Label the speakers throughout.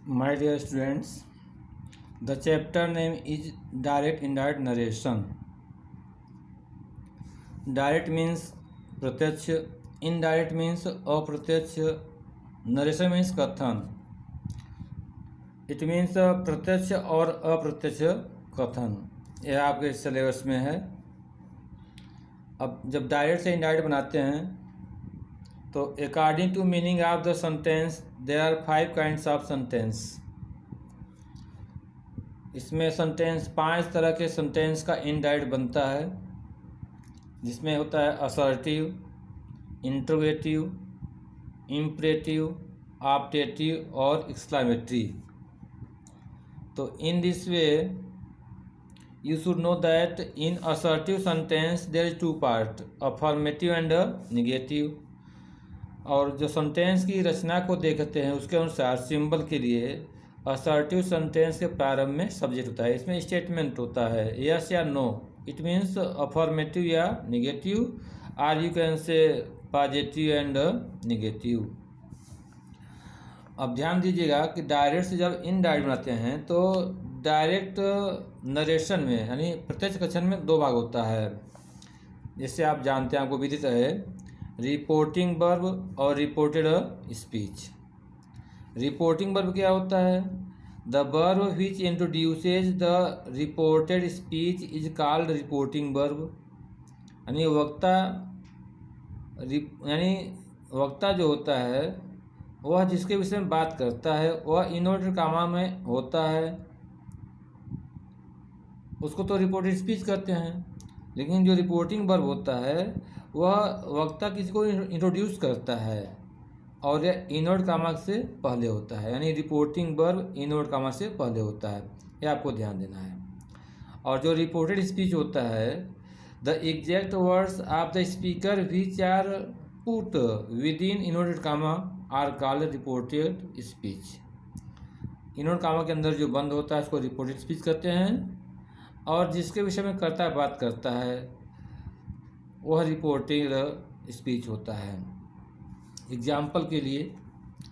Speaker 1: My dear students, the chapter name is Direct Indirect Narration. Direct means प्रत्यक्ष, indirect means अप्रत्यक्ष, narration means कथन. It means प्रत्यक्ष और अप्रत्यक्ष कथन. यह आपके सिलेबस में है. अब जब डायरेक्ट से इनडायरेक्ट बनाते हैं तो according to meaning of the sentence there are 5 kinds of sentence. इसमें सेंटेंस 5 तरह के सेंटेंस का इनडायरेक्ट बनता है, जिसमें होता है असर्टिव, इंट्रोगेटिव, इम्परेटिव, ऑप्टेटिव और एक्सक्लामेटरी. तो इन this way you should know that in assertive sentence there is 2 part, affirmative and negative. और जो सेंटेंस की रचना को देखते हैं उसके अनुसार सिंबल के लिए असर्टिव सेंटेंस के प्रारंभ में सब्जेक्ट होता है. इसमें स्टेटमेंट होता है यस या नो. इट मीन्स अफर्मेटिव या negative, or you can say positive and negative. अब ध्यान दीजिएगा कि डायरेक्ट से जब इनडायरेक्ट बनाते हैं तो डायरेक्ट नरेशन में यानी प्रत्यक्ष कथन में 2 भाग होता है. जैसे आप जानते हैं, आपको विदित है, रिपोर्टिंग वर्ब और रिपोर्टेड स्पीच. रिपोर्टिंग वर्ब क्या होता है? The verb which इंट्रोड्यूसेज the reported speech is called reporting verb. यानी वक्ता जो होता है वह जिसके विषय में बात करता है वह इन्वर्टेड कामा में होता है, उसको तो रिपोर्टेड स्पीच कहते हैं. लेकिन जो रिपोर्टिंग वर्ब होता है वह वक्ता किसी को इंट्रोड्यूस करता है और यह इनवर्ट कामा से पहले होता है. यानी रिपोर्टिंग वर्ब इनवर्ट कामा से पहले होता है, यह आपको ध्यान देना है. और जो रिपोर्टेड स्पीच होता है, the exact words of the speaker which are put within inverted comma are called reported speech. Invert comma के अंदर जो बंद होता है उसको रिपोर्टेड स्पीच कहते हैं, और जिसके विषय में कर्ता बात करता है वह रिपोर्टेड स्पीच होता है. एग्जाम्पल के लिए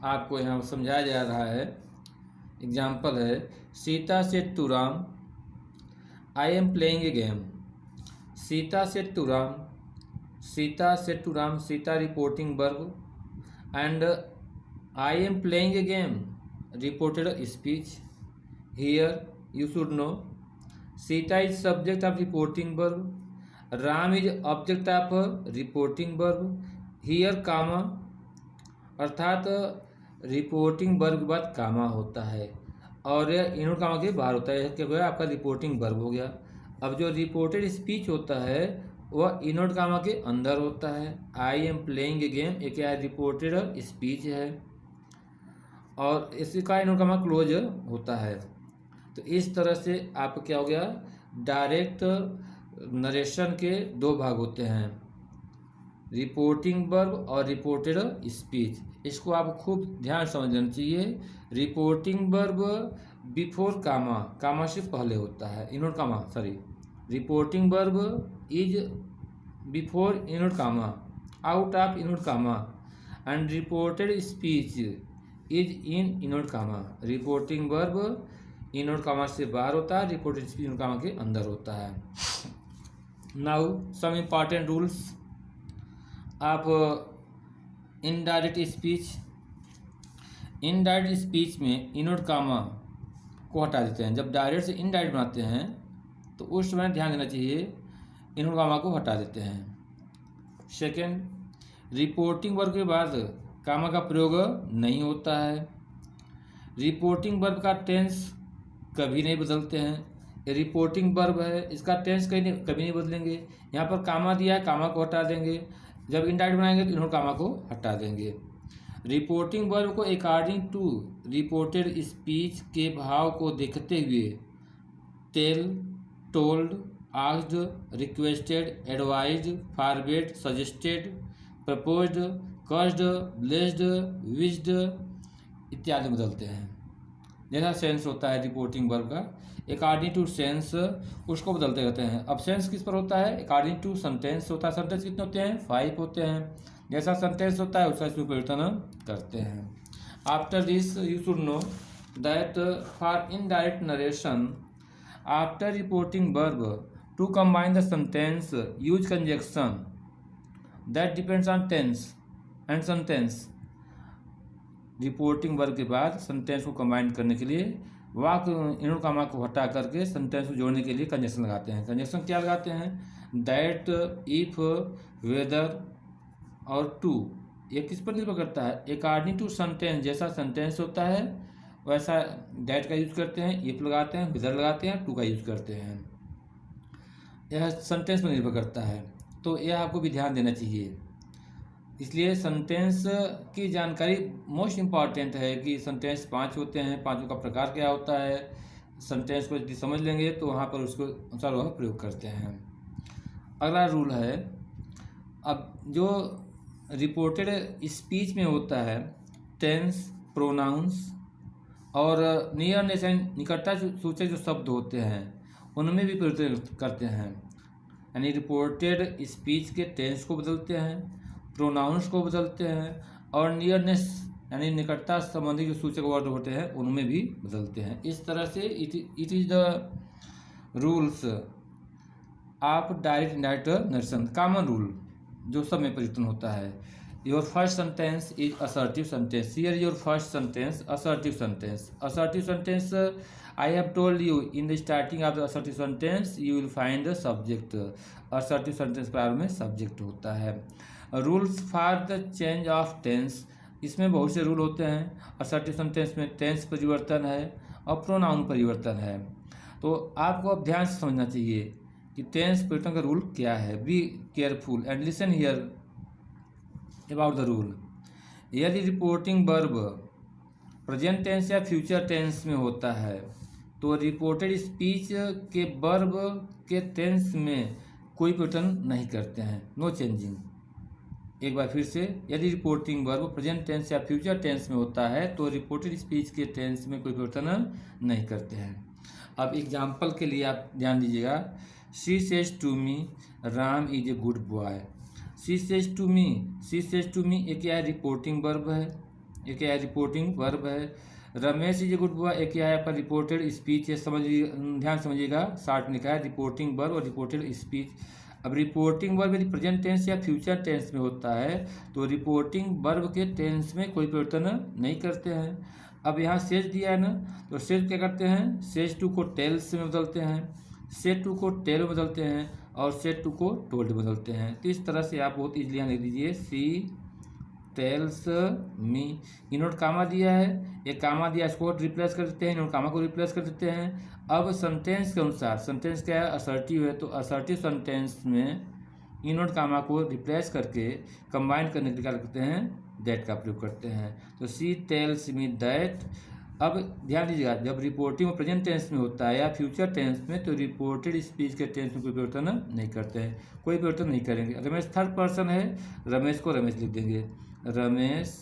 Speaker 1: आपको यहाँ समझाया जा रहा है. एग्जाम्पल है, Sita said to Ram, I am playing a game. Sita said to Ram, Sita said to Ram, Sita reporting verb and I am playing a game reported speech. Here you should know Sita is subject of reporting verb, Ram is object of reporting verb. Here comma, अर्थात reporting verb के बाद कामा होता है और यह invert comma के बाहर होता है. क्या होगा? आपका रिपोर्टिंग वर्ब हो गया. अब जो रिपोर्टेड स्पीच होता है वह इनवर्ट कामा के अंदर होता है. आई एम प्लेइंग ए गेम, एक क्या रिपोर्टेड स्पीच है और इसका इनवर्ट कामा क्लोज होता है. तो इस तरह से आप क्या हो गया, डायरेक्ट नरेशन के 2 भाग होते हैं, रिपोर्टिंग वर्ब और रिपोर्टेड स्पीच. इसको आप खूब ध्यान समझना चाहिए. Reporting verb before comma, comma से पहले होता है, invert comma sorry. Reporting verb is before invert comma, out of invert comma, and reported speech is in invert comma. Reporting verb invert comma से बाहर होता है, रिपोर्टेड स्पीच इनवर्ट कामा के अंदर होता है. Now some important rules of indirect speech. Indirect speech में invert comma को हटा देते हैं. जब डायरेक्ट से इनडायरेक्ट बनाते हैं तो उस समय ध्यान देना चाहिए, इनवर्ट कामा को हटा देते हैं. सेकेंड, रिपोर्टिंग वर्ब के बाद कामा का प्रयोग नहीं होता है. रिपोर्टिंग वर्ब का टेंस कभी नहीं बदलते हैं. ये रिपोर्टिंग वर्ब है, इसका टेंस कभी नहीं बदलेंगे. यहाँ पर कामा दिया है, कामा को हटा देंगे. जब इनडायरेक्ट बनाएंगे तो इन्होंने कामा को हटा देंगे. रिपोर्टिंग वर्ब को अकॉर्डिंग टू रिपोर्टेड स्पीच के भाव को देखते हुए tell, told, asked, requested, advised, forbade, suggested, proposed, cursed, blessed, wished इत्यादि बदलते हैं. जैसा सेंस होता है रिपोर्टिंग वर्ब का, अकॉर्डिंग टू सेंस उसको बदलते रहते हैं. अब सेंस किस पर होता है? अकॉर्डिंग टू सेंटेंस होता है. सेंटेंस कितने होते हैं? 5 होते हैं. जैसा सेंटेंस होता है उसका इसमें परिवर्तन करते हैं. After this you should no that for indirect narration, after reporting verb, to combine the sentence, use conjunction that depends on tense and sentence. Reporting verb के बाद सेंटेंस को कंबाइन करने के लिए वाक्य इनोड कामा को हटा करके सेंटेंस को जोड़ने के लिए कंजक्शन लगाते हैं। कंजक्शन क्या लगाते हैं? दैट, इफ, वेदर और टू। ये किस पर निर्भर करता है? अकॉर्डिंग टू सेंटेंस, जैसा सेंटेंस होता है वैसा दैट का यूज करते हैं, इफ लगाते हैं, वेदर लगाते हैं, टू का यूज करते हैं। यह सेंटेंस पर निर्भर करता है, तो यह आपको भी ध्यान देना चाहिए। इसलिए सेंटेंस की जानकारी मोस्ट इम्पॉर्टेंट है कि सेंटेंस 5 होते हैं, पांचों का प्रकार क्या होता है। सेंटेंस को यदि समझ लेंगे तो वहाँ पर उसको अनुसार वह प्रयोग करते हैं। अगला रूल है, अब जो रिपोर्टेड स्पीच में होता है टेंस, प्रोनाउंस और नियरनेस एंड निकटता सूचक जो शब्द होते हैं उनमें भी परिवर्तन करते हैं। यानी रिपोर्टेड स्पीच के टेंस को बदलते हैं, प्रोनाउंस को बदलते हैं और नियरनेस यानी निकटता संबंधी जो सूचक वर्ड होते हैं उनमें भी बदलते हैं। इस तरह से it is the rules of direct indirect narration, common rule जो सब में परिवर्तन होता है। Your first sentence is assertive sentence. Here your first sentence assertive sentence. Assertive sentence, I have told you in the starting of the assertive sentence you will find the subject. Assertive sentence प्रारंभ में subject होता है। Rules for the change of tense, इसमें बहुत से rule होते हैं। Assertive sentence में टेंस परिवर्तन है और प्रोनाउन परिवर्तन है। तो आपको अब ध्यान से समझना चाहिए कि टेंस परिवर्तन का रूल क्या है। Be careful and listen here about the rule. यदि रिपोर्टिंग वर्ब प्रेजेंट टेंस या फ्यूचर टेंस में होता है तो रिपोर्टेड स्पीच के वर्ब के टेंस में कोई परिवर्तन नहीं करते हैं, नो चेंजिंग। एक बार फिर से, यदि रिपोर्टिंग वर्ब प्रेजेंट टेंस या फ्यूचर टेंस में होता है तो रिपोर्टेड स्पीच के टेंस में कोई परिवर्तन नहीं करते हैं। अब एग्जाम्पल के लिए आप ध्यान दीजिएगा। She says to me Ram is a good boy. She says to me, she says to me एक क्या है? रिपोर्टिंग वर्ब है, एक क्या है? रिपोर्टिंग वर्ब है। Ramesh is a good boy एक क्या है? आपका रिपोर्टेड स्पीच है। समझिए, ध्यान समझिएगा, शार्ट में लिखा है रिपोर्टिंग वर्ब और रिपोर्टेड स्पीच। अब रिपोर्टिंग वर्ब यदि प्रेजेंट टेंस या फ्यूचर टेंस में होता है तो रिपोर्टिंग वर्ब के टेंस में कोई परिवर्तन नहीं करते हैं। अब यहाँ सेज दिया है ना, तो सेज क्या करते हैं? सेज टू को टेल्स में बदलते हैं, सेज टू को टेल में बदलते हैं और सेज टू को टोल्ड में बदलते हैं। तो इस तरह से आप बहुत ईजिली यहाँ लिख दीजिए, सी टेल्स मी। इनोड कामा दिया है, एक कामा दिया, इसको रिप्लेस कर देते हैं, इनोड कामा को रिप्लेस कर देते हैं। अब सेंटेंस के अनुसार, सेंटेंस क्या है? असर्टिव है, तो असर्टिव सेंटेंस में इनोड कामा को रिप्लेस करके कंबाइन करने के लिए क्या करते हैं? दैट का प्रयोग करते हैं। तो सी टेल्स मी दैट। अब ध्यान दीजिएगा, जब रिपोर्टिंग में प्रेजेंट टेंस में होता है या फ्यूचर टेंस में तो रिपोर्टेड स्पीच के टेंस में कोई परिवर्तन नहीं करते हैं, कोई परिवर्तन नहीं करेंगे। रमेश थर्ड पर्सन है, रमेश को रमेश लिख देंगे, Ramesh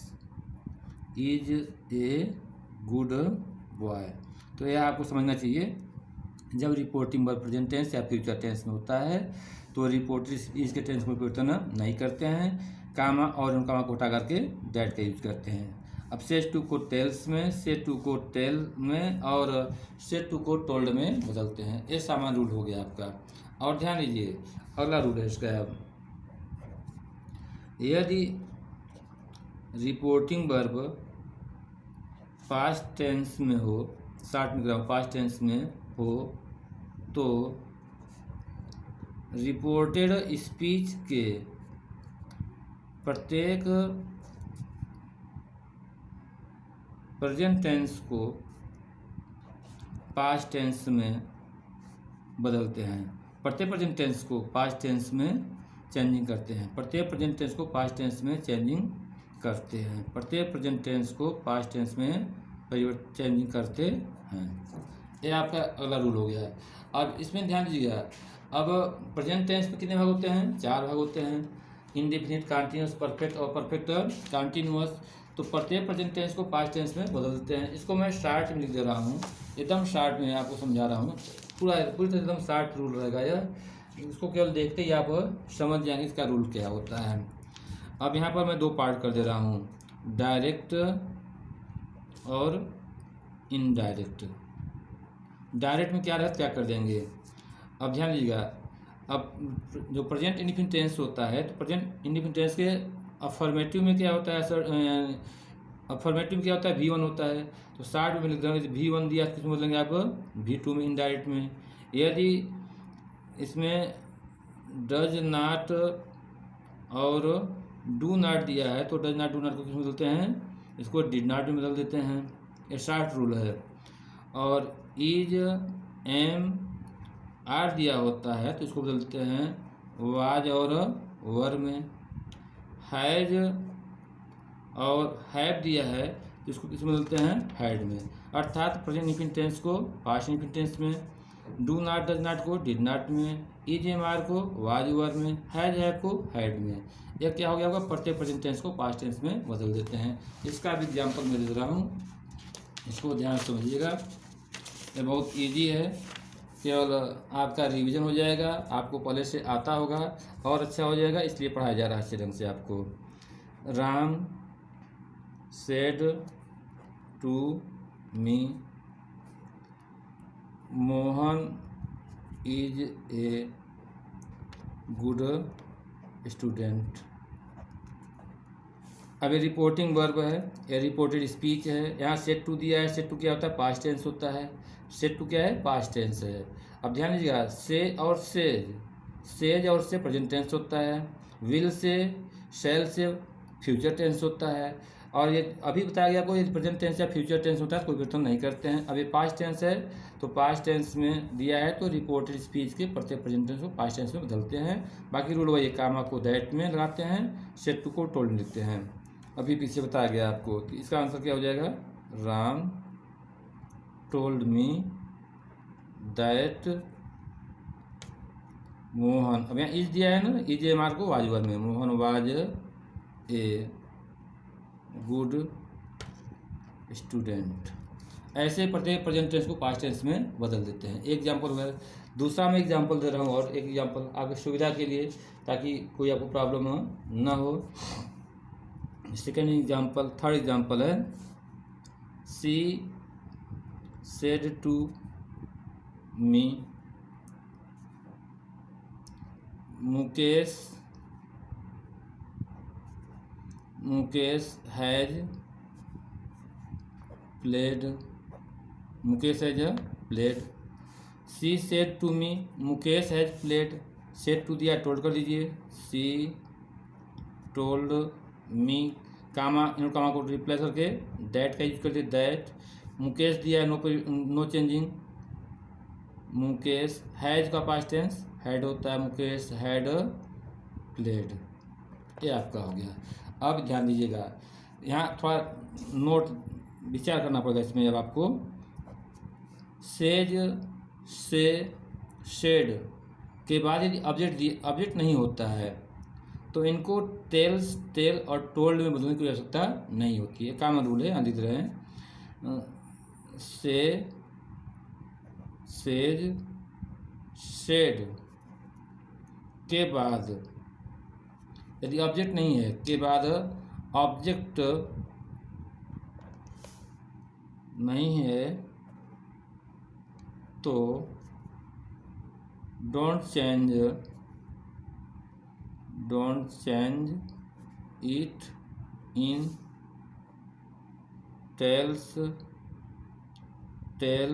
Speaker 1: is a good boy. तो यह आपको समझना चाहिए, जब रिपोर्टिंग वर्ब प्रेजेंट टेंस या फ्यूचर टेंस में होता है तो रिपोर्टेड स्पीच के टेंस में परिवर्तन नहीं करते हैं, कामा और उन कामा को हटा करके दैट का यूज करते हैं। अब सेज टू को टेल्स में, सेज टू को टेल में और सेज टू को टोल्ड में बदलते हैं। ये सामान्य रूल हो गया आपका। और ध्यान दीजिए, अगला रूल है इसका। अब यदि रिपोर्टिंग वर्ब पास्ट टेंस में हो, शार्ट में ग्राम पास्ट टेंस में हो, तो रिपोर्टेड स्पीच के प्रत्येक प्रेजेंट टेंस को पास्ट टेंस में बदलते हैं। प्रत्येक प्रेजेंट टेंस को पास्ट टेंस में चेंजिंग करते हैं। प्रत्येक प्रेजेंट टेंस को पास्ट टेंस में चेंजिंग करते हैं। प्रत्येक प्रेजेंट टेंस को पास्ट टेंस में चेंजिंग करते हैं। ये आपका अगला रूल हो गया है। अब इसमें ध्यान दीजिएगा, अब प्रेजेंट टेंस में कितने भाग होते हैं? 4 भाग होते हैं, इंडेफिनिट, कंटीन्यूअस, परफेक्ट और परफेक्ट कंटीन्यूअस। तो प्रत्येक प्रेजेंट टेंस को पास्ट टेंस में बदल देते हैं। इसको मैं शार्ट में लिख दे रहा हूँ, एकदम शार्ट में आपको समझा रहा हूँ, पूरी तरह एकदम शार्ट रूल रहेगा यह। इसको केवल देखते ही आप समझ जाएंगे इसका रूल क्या होता है। अब यहाँ पर मैं 2 पार्ट कर दे रहा हूँ, डायरेक्ट और इनडायरेक्ट। डायरेक्ट में क्या रहता, क्या कर देंगे। अब ध्यान दीजिएगा, अब जो प्रेजेंट इंडिफिनिट टेंस होता है तो प्रेजेंट इंडिफिनिट टेंस के अफर्मेटिव में क्या होता है सर, अफर्मेटिव में क्या होता है, V1 होता है। तो 60 में लिख देंगे V1 दिया, किस में बदलेंगे आप, V2 में, इनडायरेक्ट में। यदि इसमें डज नाट और डू नाट दिया है तो डज नाट डू नाट को किस में बदलते हैं, इसको डिड नाट में बदल देते हैं। ये शार्ट रूल है। और इज एम आर दिया होता है तो इसको बदलते हैं वाज और वर में। हैज और हैव दिया है तो इसको किस में बदलते हैं, हैड में। अर्थात प्रेजेंट इंडिफिनिट टेंस को पास्ट इंडिफिनिट टेंस में, डू नाट डज नाट को डिड नाट में, इज एम आर को वाज वर में, हैज हैव को हैड में। यह क्या हो गया होगा, प्रत्येक प्रेजेंट टेंस को पास्ट टेंस में बदल देते हैं। इसका भी एग्जाम्पल मैं दे रहा हूँ, इसको ध्यान से समझिएगा। ये बहुत इजी है, केवल आपका रिवीजन हो जाएगा, आपको पहले से आता होगा और अच्छा हो जाएगा, इसलिए पढ़ाया जा रहा है अच्छे ढंग से आपको। Ram said to me Mohan is a good student. अब ये रिपोर्टिंग वर्ब है, ये रिपोर्टेड स्पीच है। यहाँ सेड टू दिया है, सेड टू क्या होता है, पास्ट टेंस होता है। सेड टू क्या है, पास्ट टेंस है। अब ध्यान दीजिएगा, से और सेज, सेज और से प्रेजेंट टेंस होता है। विल से, शैल से फ्यूचर टेंस होता है। और ये अभी बताया गया आपको, ये प्रेजेंट टेंस या फ्यूचर टेंस होता है, कोई परिवर्तन नहीं करते हैं। अब ये पास्ट टेंस है तो पास्ट टेंस में दिया है तो रिपोर्टेड स्पीच के प्रत्येक प्रेजेंट टेंस को पास्ट टेंस में बदलते हैं। बाकी रूल वही, कामा को दैट में लगाते हैं, सेड टू को टोल्ड में लिखते हैं। अभी पीछे बताया गया आपको, तो इसका आंसर क्या हो जाएगा, Ram told me that Mohan. अब यहाँ इज दिया है ना, इज एम आर को वाज वर में, Mohan was a good student. ऐसे प्रत्येक प्रेजेंट टेंस को पास्ट टेंस में बदल देते हैं। एक एग्जाम्पल हुआ, दूसरा मैं एग्जाम्पल दे रहा हूँ और एक एग्जाम्पल आपकी सुविधा के लिए, ताकि कोई आपको प्रॉब्लम ना हो। सेकेंड एग्जाम्पल, थर्ड एग्जाम्पल है, she said to me Mukesh has played, Mukesh has played. She said to me Mukesh has played, said to दिया, टोल्ड कर दीजिए, सी टोल्ड मी, कामा, इन कामा को रिप्लेस करके दैट का यूज करते, दैट। मुकेश दिया, नो चेंजिंग, मुकेश। हैज का पास्ट टेंस हैड होता है, मुकेश हैड प्लेड। ये आपका हो गया। अब ध्यान दीजिएगा, यहाँ थोड़ा नोट विचार करना पड़ेगा इसमें। अब आपको सेज से शेड के बाद यदि ऑब्जेक्ट नहीं होता है तो इनको टेल्स, टेल और टोल्ड में बदलने की आवश्यकता नहीं होती है। कॉमन रूल है, यहाँ दिख रहे हैं, से सेज शेड के बाद यदि ऑब्जेक्ट नहीं है, के बाद ऑब्जेक्ट नहीं है तो don't change it in tells, tell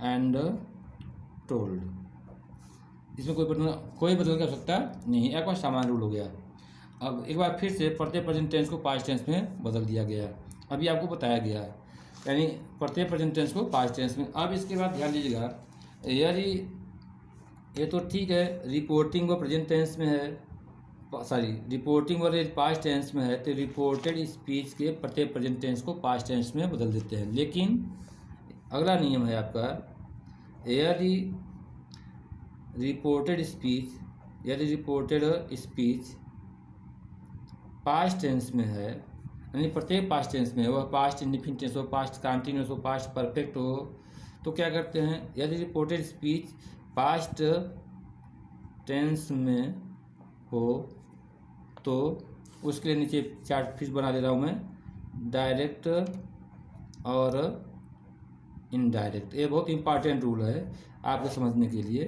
Speaker 1: and told. इसमें कोई बदल की आवश्यकता नहीं है, एक बार सामान्य रूल हो गया। अब एक बार फिर से प्रत्येक प्रेजेंट टेंस को पास्ट टेंस में बदल दिया गया, अभी आपको बताया गया, यानी प्रत्येक प्रेजेंट टेंस को पास्ट टेंस में। अब इसके बाद ध्यान दीजिएगा, यदि ये तो ठीक है, रिपोर्टिंग व प्रेजेंट टेंस में है, सॉरी रिपोर्टिंग व पास्ट टेंस में है, तो रिपोर्टेड स्पीच के प्रत्येक प्रेजेंट टेंस को पास्ट टेंस में बदल देते हैं। लेकिन अगला नियम है आपका, यदि रिपोर्टेड स्पीच पास्ट टेंस में है, यानी प्रत्येक पास्ट टेंस में है, वह पास्ट इंडिफिनिट टेंस हो, पास्ट कंटिन्यूअस हो, पास्ट परफेक्ट हो, तो क्या करते हैं, यदि रिपोर्टेड स्पीच पास्ट टेंस में हो तो उसके लिए नीचे चार्ट फिर बना दे रहा हूँ मैं, डायरेक्ट और इनडायरेक्ट। ये बहुत इंपॉर्टेंट रूल है आपको समझने के लिए।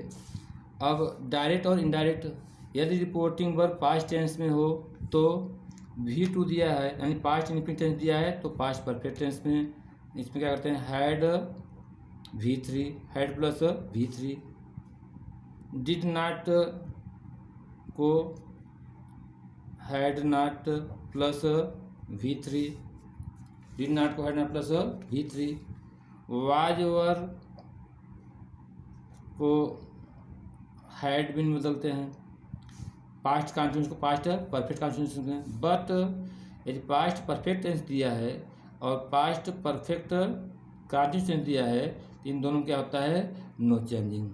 Speaker 1: अब डायरेक्ट और इनडायरेक्ट, यदि रिपोर्टिंग वर्ब पास्ट टेंस में हो तो V2 दिया है यानी पास्ट इंफिनिट टेंस दिया है तो पास्ट परफेक्ट टेंस में इसमें क्या करते हैं, had V3, had plus V3। Did not को had not plus V3, did not को had not plus V3। Was were को हैड बिन बदलते हैं, पास्ट कॉन्टिन्यूस को पास्ट परफेक्ट कॉन्टिन्यूस में। बट यदि पास्ट परफेक्ट टेंस दिया है और पास्ट परफेक्ट कॉन्टिन्यूस टेंस दिया है तो इन दोनों क्या होता है, नो चेंजिंग,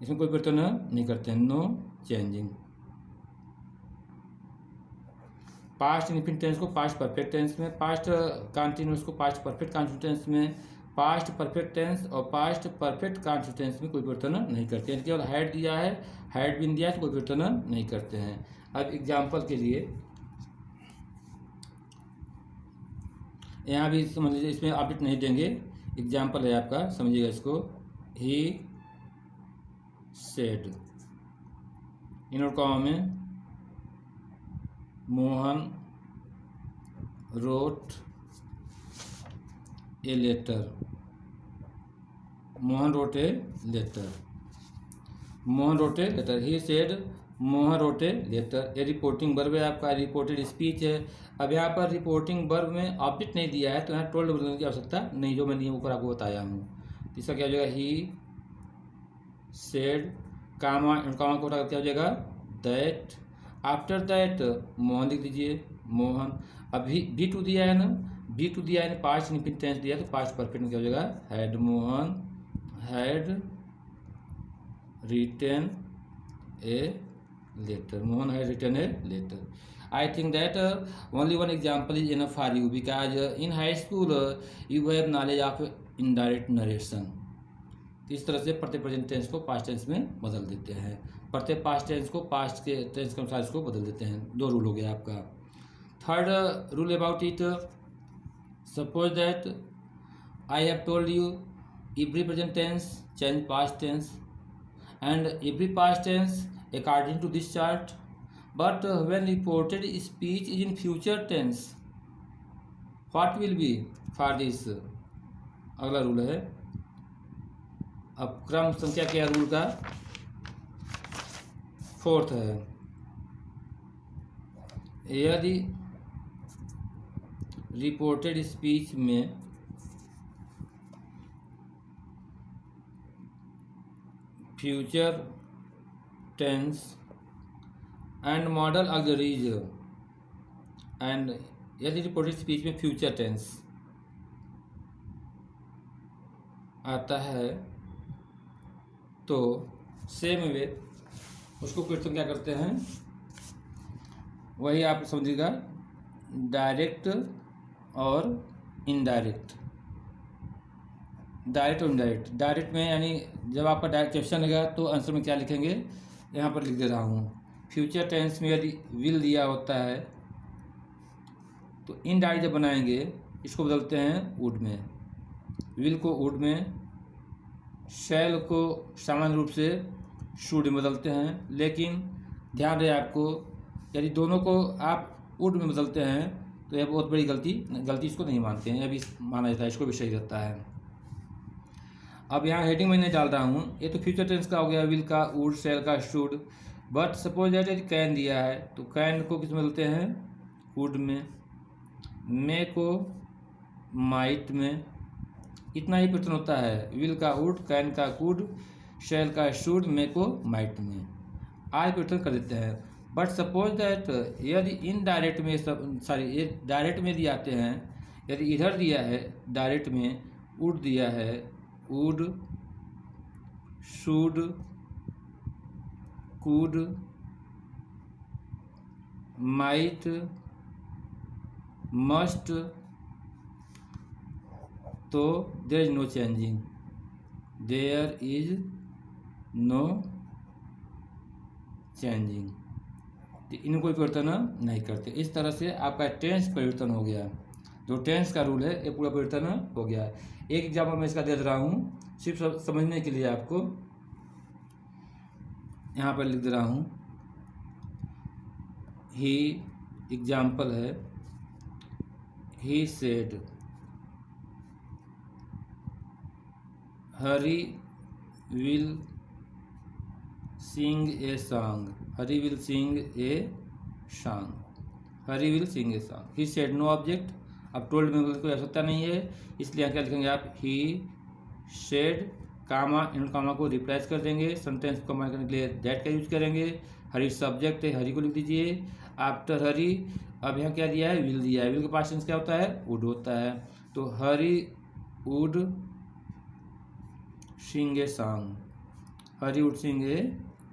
Speaker 1: इसमें कोई परिवर्तन नहीं करते हैं, no changing. Past infinite tense को पास्ट परफेक्ट टेंस में, पास्ट कॉन्टिन्यूस को पास्ट परफेक्ट कॉन्टिन्यूस टेंस में, पास्ट परफेक्ट टेंस और पास्ट परफेक्ट कॉन्टिन्यूस टेंस में कोई परिवर्तन नहीं करते हैं। केवल हैड दिया है, हैड बिन दिया है तो कोई परिवर्तन नहीं करते हैं। अब एग्जाम्पल के लिए यहाँ भी समझ लीजिए, इसमें अपडेट नहीं देंगे, एग्जाम्पल है आपका, समझिएगा इसको। ही सेड, इनवर्ट कॉमा में, Mohan wrote a letter, Mohan wrote a letter, Mohan wrote a letter. He said Mohan wrote a letter. ये रिपोर्टिंग वर्ब है आपका, रिपोर्टेड स्पीच है। अब यहाँ पर रिपोर्टिंग वर्ब में ऑब्जेक्ट नहीं दिया है तो यहाँ टोल्ड बदलने की आवश्यकता नहीं, जो मैं नियम ऊपर आपको बताया हूँ। इसका क्या हो जाएगा, ही सेड कामा कामा को क्या हो जाएगा, दैट। आफ्टर दैट मोहन लिख दीजिए, मोहन। अभी V2 दिया है ना, V2 दिया है, पास्ट इनफिनिट टेंस दिया है तो पास्ट परफेक्ट में क्या हो जाएगा, had Mohan had written a letter, Mohan had written a letter. I think that only one example is enough for you because in high school you have knowledge of indirect narration। इस तरह से प्रत्येक present tense को past tense में बदल देते हैं, प्रत्येक पास्ट टेंस को पास्ट के टेंस के अनुसार इसको बदल देते हैं। दो रूल हो गया आपका। Third rule about it, suppose that I have told you every present tense change past tense and every past tense according to this chart, but when reported speech is in future tense what will be for this। अगला rule है, अब क्रम संख्या क्या rule का, fourth है। यदि reported speech में future tense and modal auxiliaries, and यदि रिपोर्टेड स्पीच में फ्यूचर टेंस आता है तो सेम वे उसको क्वेश्चन क्या करते हैं, वही आप समझिएगा, डायरेक्ट और इनडायरेक्ट। डायरेक्ट और इनडायरेक्ट, डायरेक्ट में यानी जब आपका डायरेक्ट क्वेश्चन लगेगा तो आंसर में क्या लिखेंगे, यहाँ पर लिख दे रहा हूँ। फ्यूचर टेंस में यदि विल दिया होता है तो इनडायरेक्ट जब बनाएंगे इसको बदलते हैं वुड में, विल को वुड में, शैल को सामान्य रूप से शुड में बदलते हैं। लेकिन ध्यान रहे आपको, यदि दोनों को आप वुड में बदलते हैं तो यह बहुत बड़ी गलती इसको नहीं मानते हैं, यह भी माना जाता है, इसको भी सही रहता है। अब यहाँ हेडिंग मैंने डाल रहा हूँ, ये तो फ्यूचर टेंस का हो गया, विल का, वुड, शैल का, शुड। बट सपोज दैट यदि कैन दिया है तो कैन को किस में बदलते हैं, वुड में, मे को माइट में। इतना ही प्रश्न होता है, विल का वुड, कैन का कुड, शैल का शुड, मे को माइट में। आज प्रश्न कर देते हैं। बट सपोज दैट यदि इनडायरेक्ट में ये डायरेक्ट में दिए आते हैं, यदि इधर दिया है डायरेक्ट में वुड दिया है, would, should, could, might, must, तो there is no changing, there is no changing, इनको कोई परिवर्तन नहीं करते। इस तरह से आपका टेंस परिवर्तन हो गया। जो टेंस का रूल है ये पूरा परिवर्तन हो गया है। एक एग्जाम्पल मैं इसका दे रहा हूँ सिर्फ समझने के लिए आपको, यहाँ पर लिख दे रहा हूँ। ही एग्जाम्पल है, he said Hari will sing a song, Hari will sing a song, Hari will sing a song. He said no object, अब टोल्ड में कोई आवश्यकता नहीं है, इसलिए क्या लिखेंगे आप, ही सेड कामा, इन कामा को रिप्लेस कर देंगे, सेंटेंस को कंबाइन करने के लिए दैट का यूज करेंगे। हरी सब्जेक्ट है, हरी को लिख दीजिए। आफ्टर हरी अब यहाँ क्या दिया है, विल दिया है। विल के पास टेंस क्या होता है, वुड होता है। तो Hari would sing a song, Hari would sing a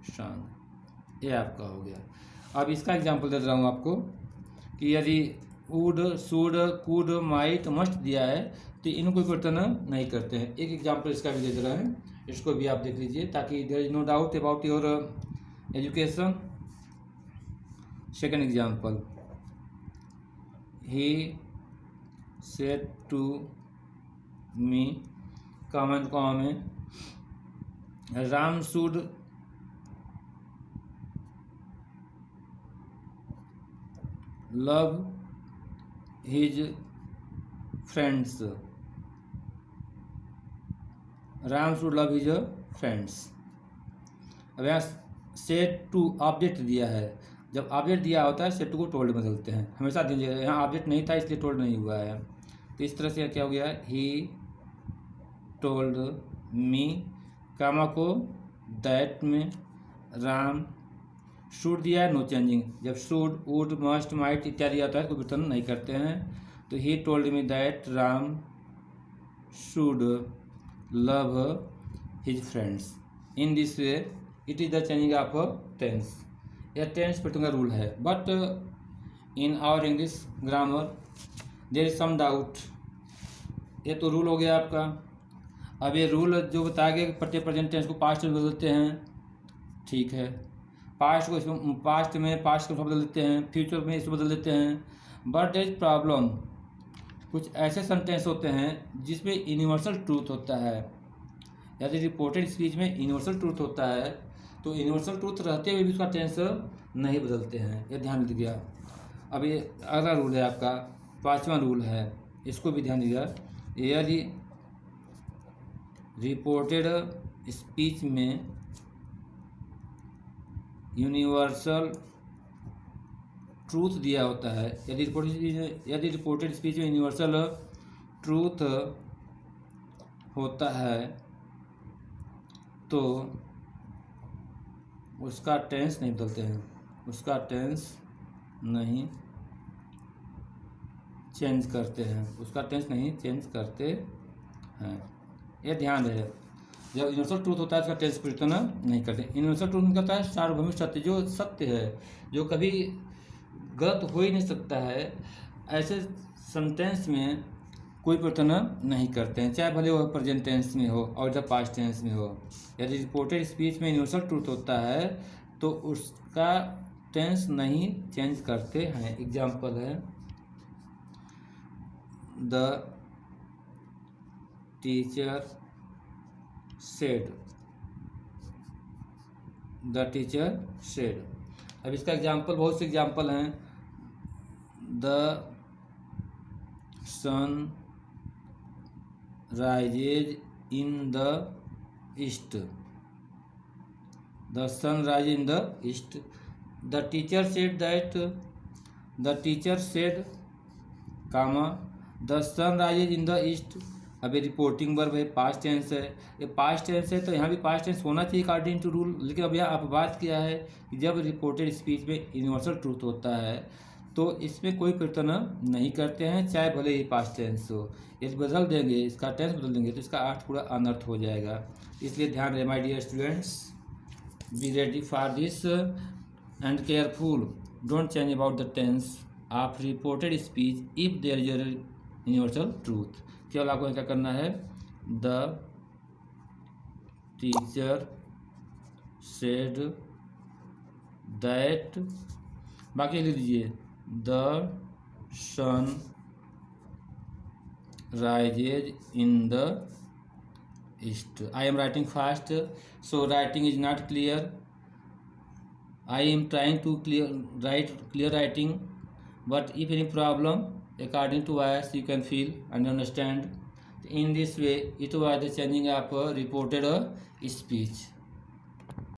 Speaker 1: song, ये आपका हो गया। अब इसका एग्जांपल दे रहा हूँ आपको कि यदि would, should, could, might, must दिया है तो इनको कोई परिवर्तन नहीं करते हैं। एक एग्जांपल इसका भी दे दे रहा है, इसको भी आप देख लीजिए ताकि there is no doubt about your education. Second example, he said to me, comment comma में, Ram should love his friends, Ram should love his friends. अब यहाँ सेट टू ऑब्जेक्ट दिया है, जब ऑब्जेक्ट दिया होता है सेट टू को टोल्ड में बदलते हैं हमेशा दीजिए। यहाँ ऑब्जेक्ट नहीं था इसलिए टोल्ड नहीं हुआ है, तो इस तरह से क्या हो गया, ही टोल्ड मी, कामा को दैट में, राम, शुड दिया है नो चेंजिंग, जब शुड, वुड, मस्ट, माइट इत्यादि आता है कोई परिवर्तन नहीं करते हैं। तो he told me that Ram should love his friends. In this way it is the changing of tense. यह टेंस परिवर्तन का रूल है, but in our English grammar there is some doubt. ये तो रूल हो गया आपका। अब ये रूल जो बताया गया कि प्रत्येक प्रेजेंट टेंस को पास्ट में बदलते हैं, ठीक है। पास्ट को इसमें, पास्ट में पास्ट को बदल देते हैं, फ्यूचर में इसको बदल देते हैं, बट इज प्रॉब्लम, कुछ ऐसे सेंटेंस होते हैं जिसमें यूनिवर्सल ट्रूथ होता है। यदि रिपोर्टेड स्पीच में यूनिवर्सल ट्रूथ होता है तो यूनिवर्सल ट्रूथ रहते हुए भी उसका टेंस नहीं बदलते हैं, यह ध्यान दीजिएगा। अब ये अगला रूल है आपका, पांचवा रूल है, इसको भी ध्यान दीजिएगा। यदि रिपोर्टेड स्पीच में यूनिवर्सल ट्रूथ दिया होता है, यदि रिपोर्टेड स्पीच में यूनिवर्सल ट्रूथ होता है तो उसका टेंस नहीं बदलते हैं, उसका टेंस नहीं चेंज करते हैं, उसका टेंस नहीं चेंज करते हैं। यह ध्यान रहे, जब यूनिवर्सल ट्रूथ होता है उसका टेंस परिवर्तन नहीं करते। यूनिवर्सल ट्रूथ मतलब होता है सार्वभौमिक सत्य, जो सत्य है, जो कभी गलत हो ही नहीं सकता है, ऐसे सेंटेंस में कोई परिवर्तन नहीं करते हैं, चाहे भले वो प्रेजेंट टेंस में हो और जब पास्ट टेंस में हो। यदि रिपोर्टेड स्पीच में यूनिवर्सल ट्रूथ होता है तो उसका टेंस नहीं चेंज करते हैं। एग्जाम्पल है, the teacher said, the teacher said. अब इसका एग्जाम्पल, बहुत से एग्जाम्पल हैं। The sun rises in the east, the sun rise in the east. The teacher said that, the teacher said comma the sun rises in the east. अब ये reporting verb है, past tense है, ये past tense है तो यहाँ भी past tense होना चाहिए अकॉर्डिंग टू रूल। लेकिन अब यहाँ आप बात किया है कि जब रिपोर्टेड स्पीच में यूनिवर्सल ट्रूथ होता है तो इसमें कोई परिवर्तन नहीं करते हैं, चाहे भले ही पास्ट टेंस हो। यदि बदल देंगे, इसका टेंस बदल देंगे तो इसका अर्थ पूरा अनर्थ हो जाएगा। इसलिए ध्यान रहे my dear students, be ready for this and careful, don't change about the tense of reported speech if there is universal truth. केवल आपको क्या करना है, द टीचर सेड दैट, बाकी लिख दीजिए the sun rises in the east. I am writing fast, so writing is not clear. I am trying to write clear writing, but if any problem, according to voice, you can feel and understand. In this way, it was the changing of reported speech.